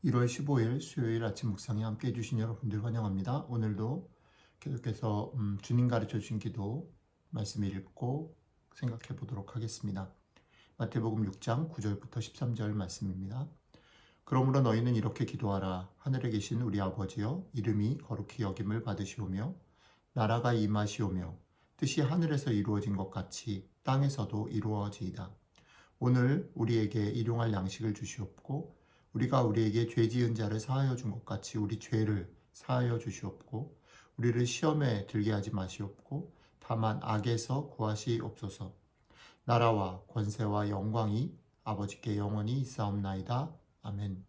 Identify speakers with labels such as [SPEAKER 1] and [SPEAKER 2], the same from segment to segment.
[SPEAKER 1] 1월 15일 수요일 아침 묵상에 함께 해주신 여러분들 환영합니다. 오늘도 계속해서 주님 가르쳐 주신 기도 말씀 읽고 생각해 보도록 하겠습니다. 마태복음 6장 9절부터 13절 말씀입니다. 그러므로 너희는 이렇게 기도하라. 하늘에 계신 우리 아버지여, 이름이 거룩히 여김을 받으시오며 나라가 임하시오며 뜻이 하늘에서 이루어진 것 같이 땅에서도 이루어지이다. 오늘 우리에게 일용할 양식을 주시옵고 우리가 우리에게 죄 지은 자를 사하여 준 것 같이 우리 죄를 사하여 주시옵고 우리를 시험에 들게 하지 마시옵고 다만 악에서 구하시옵소서. 나라와 권세와 영광이 아버지께 영원히 있사옵나이다. 아멘.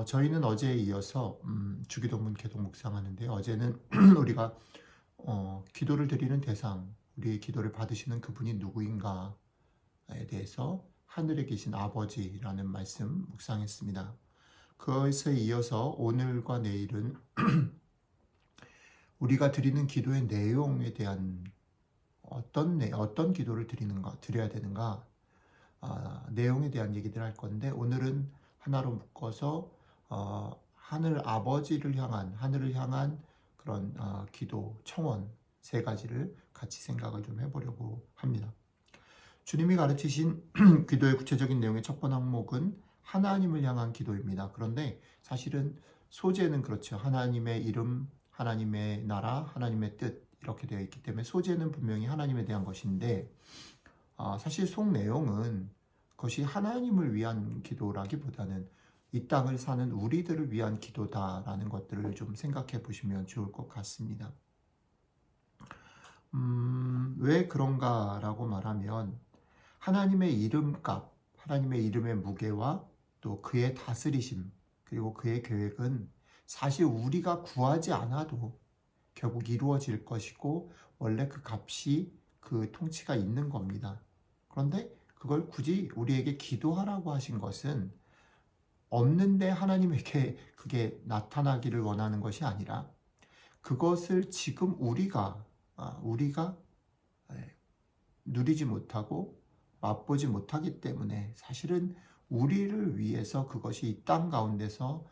[SPEAKER 1] 저희는 어제에 이어서 주기도문 계속 묵상하는데 어제는 우리가 기도를 드리는 대상, 우리의 기도를 받으시는 그분이 누구인가에 대해서 하늘에 계신 아버지라는 말씀 묵상했습니다. 그것에 이어서 오늘과 내일은 우리가 드리는 기도의 내용에 대한 어떤 기도를 드려야 되는가, 내용에 대한 얘기들 할 건데 오늘은 하나로 묶어서 하늘을 향한 그런 기도, 청원 세 가지를 같이 생각을 좀 해보려고 합니다. 주님이 가르치신 기도의 구체적인 내용의 첫 번째 항목은 하나님을 향한 기도입니다. 그런데 사실은 소재는 그렇죠. 하나님의 이름, 하나님의 나라, 하나님의 뜻 이렇게 되어 있기 때문에 소재는 분명히 하나님에 대한 것인데 사실 속 내용은 그것이 하나님을 위한 기도라기보다는 이 땅을 사는 우리들을 위한 기도다라는 것들을 좀 생각해 보시면 좋을 것 같습니다. 왜 그런가라고 말하면 하나님의 이름값, 하나님의 이름의 무게와 또 그의 다스리심, 그리고 그의 계획은 사실 우리가 구하지 않아도 결국 이루어질 것이고 원래 그 값이 그 통치가 있는 겁니다. 그런데 그걸 굳이 우리에게 기도하라고 하신 것은 없는데 하나님에게 그게 나타나기를 원하는 것이 아니라 그것을 지금 우리가 누리지 못하고 맛보지 못하기 때문에 사실은 우리를 위해서 그것이 이 땅 가운데서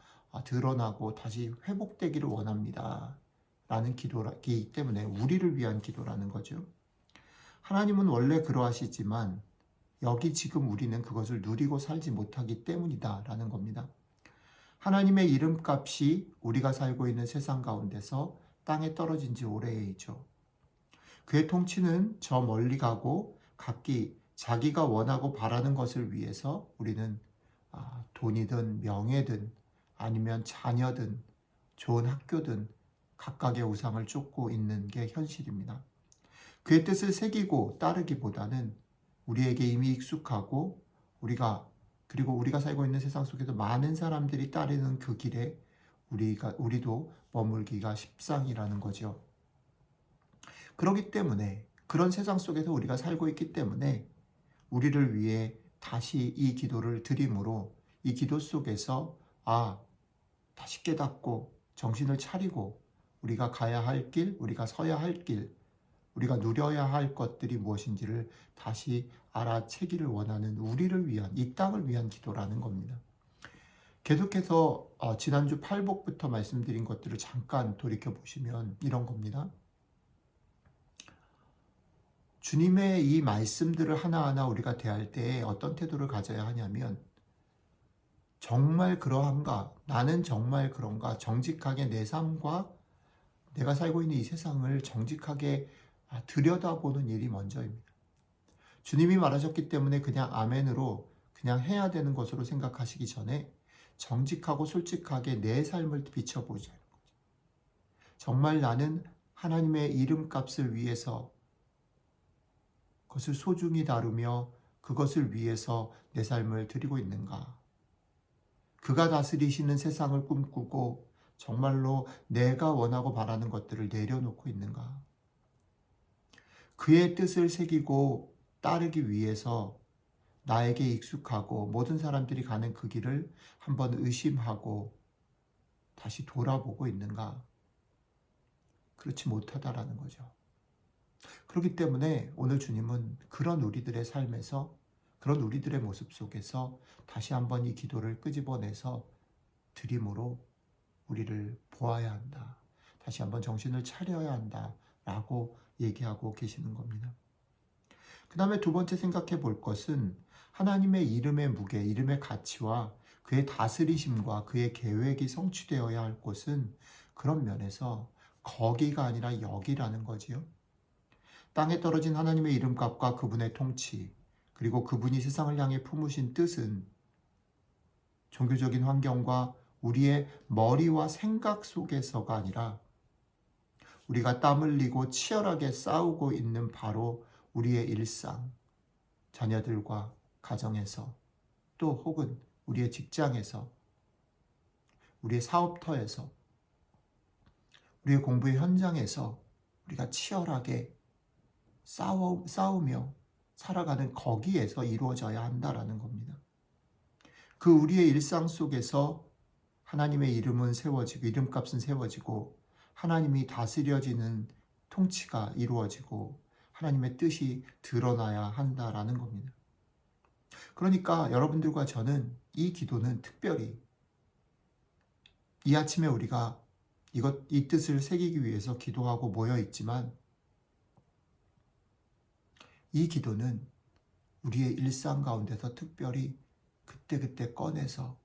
[SPEAKER 1] 드러나고 다시 회복되기를 원합니다. 라는 기도이기 때문에 우리를 위한 기도라는 거죠. 하나님은 원래 그러하시지만 여기 지금 우리는 그것을 누리고 살지 못하기 때문이다 라는 겁니다. 하나님의 이름값이 우리가 살고 있는 세상 가운데서 땅에 떨어진 지 오래이죠. 그의 통치는 저 멀리 가고 각기 자기가 원하고 바라는 것을 위해서 우리는 돈이든 명예든 아니면 자녀든 좋은 학교든 각각의 우상을 쫓고 있는 게 현실입니다. 그의 뜻을 새기고 따르기보다는 우리에게 이미 익숙하고 그리고 우리가 살고 있는 세상 속에서 많은 사람들이 따르는 그 길에 우리도 머물기가 십상이라는 거죠. 그렇기 때문에 그런 세상 속에서 우리가 살고 있기 때문에 우리를 위해 다시 이 기도를 드림으로 이 기도 속에서 다시 깨닫고 정신을 차리고 우리가 가야 할 길, 우리가 서야 할 길, 우리가 누려야 할 것들이 무엇인지를 다시 알아채기를 원하는 우리를 위한, 이 땅을 위한 기도라는 겁니다. 계속해서 지난주 팔복부터 말씀드린 것들을 잠깐 돌이켜보시면 이런 겁니다. 주님의 이 말씀들을 하나하나 우리가 대할 때 어떤 태도를 가져야 하냐면 정말 그러한가? 나는 정말 그런가? 정직하게 내 삶과 내가 살고 있는 이 세상을 정직하게 들여다보는 일이 먼저입니다. 주님이 말하셨기 때문에 그냥 아멘으로 그냥 해야 되는 것으로 생각하시기 전에 정직하고 솔직하게 내 삶을 비춰보자는 거죠. 정말 나는 하나님의 이름값을 위해서 그것을 소중히 다루며 그것을 위해서 내 삶을 드리고 있는가? 그가 다스리시는 세상을 꿈꾸고 정말로 내가 원하고 바라는 것들을 내려놓고 있는가? 그의 뜻을 새기고 따르기 위해서 나에게 익숙하고 모든 사람들이 가는 그 길을 한번 의심하고 다시 돌아보고 있는가? 그렇지 못하다라는 거죠. 그렇기 때문에 오늘 주님은 그런 우리들의 삶에서 그런 우리들의 모습 속에서 다시 한번 이 기도를 끄집어내서 드림으로 우리를 보아야 한다. 다시 한번 정신을 차려야 한다. 라고 얘기하고 계시는 겁니다. 그 다음에 두 번째 생각해 볼 것은 하나님의 이름의 무게, 이름의 가치와 그의 다스리심과 그의 계획이 성취되어야 할 곳은 그런 면에서 거기가 아니라 여기라는 거지요. 땅에 떨어진 하나님의 이름값과 그분의 통치, 그리고 그분이 세상을 향해 품으신 뜻은 종교적인 환경과 우리의 머리와 생각 속에서가 아니라 우리가 땀 흘리고 치열하게 싸우고 있는 바로 우리의 일상, 자녀들과 가정에서, 또 혹은 우리의 직장에서, 우리의 사업터에서, 우리의 공부의 현장에서 우리가 치열하게 싸우며 살아가는 거기에서 이루어져야 한다라는 겁니다. 그 우리의 일상 속에서 하나님의 이름은 세워지고 이름값은 세워지고 하나님이 다스려지는 통치가 이루어지고 하나님의 뜻이 드러나야 한다라는 겁니다. 그러니까 여러분들과 저는 이 기도는 특별히 이 아침에 우리가 이 뜻을 새기기 위해서 기도하고 모여 있지만 이 기도는 우리의 일상 가운데서 특별히 그때그때 꺼내서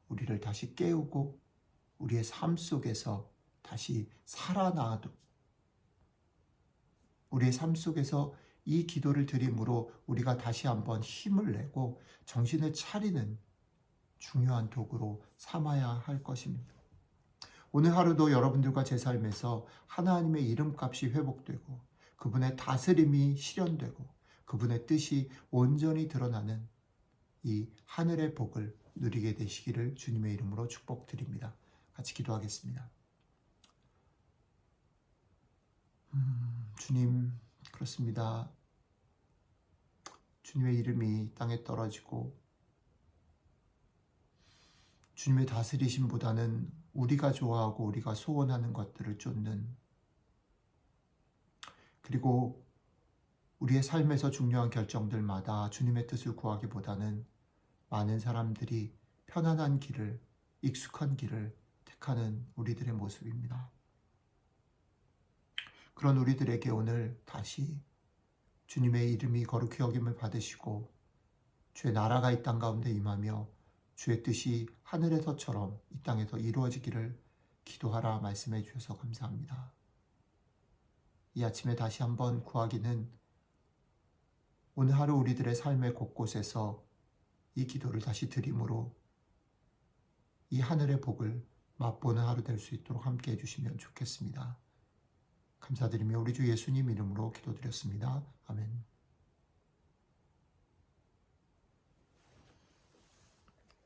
[SPEAKER 1] 우리를 다시 깨우고 우리의 삶 속에서 다시 살아나도 우리의 삶 속에서 이 기도를 드림으로 우리가 다시 한번 힘을 내고 정신을 차리는 중요한 도구로 삼아야 할 것입니다. 오늘 하루도 여러분들과 제 삶에서 하나님의 이름값이 회복되고 그분의 다스림이 실현되고 그분의 뜻이 온전히 드러나는 이 하늘의 복을 누리게 되시기를 주님의 이름으로 축복드립니다. 같이 기도하겠습니다. 주님, 그렇습니다. 주님의 이름이 땅에 떨어지고 주님의 다스리심보다는 우리가 좋아하고 우리가 소원하는 것들을 쫓는, 그리고 우리의 삶에서 중요한 결정들마다 주님의 뜻을 구하기보다는 많은 사람들이 편안한 길을, 익숙한 길을 택하는 우리들의 모습입니다. 그런 우리들에게 오늘 다시 주님의 이름이 거룩히 여김을 받으시고 주의 나라가 이 땅 가운데 임하며 주의 뜻이 하늘에서처럼 이 땅에서 이루어지기를 기도하라 말씀해 주셔서 감사합니다. 이 아침에 다시 한번 구하기는 오늘 하루 우리들의 삶의 곳곳에서 이 기도를 다시 드림으로 이 하늘의 복을 맛보는 하루 될 수 있도록 함께 해주시면 좋겠습니다. 감사드리며 우리 주 예수님 이름으로 기도드렸습니다. 아멘.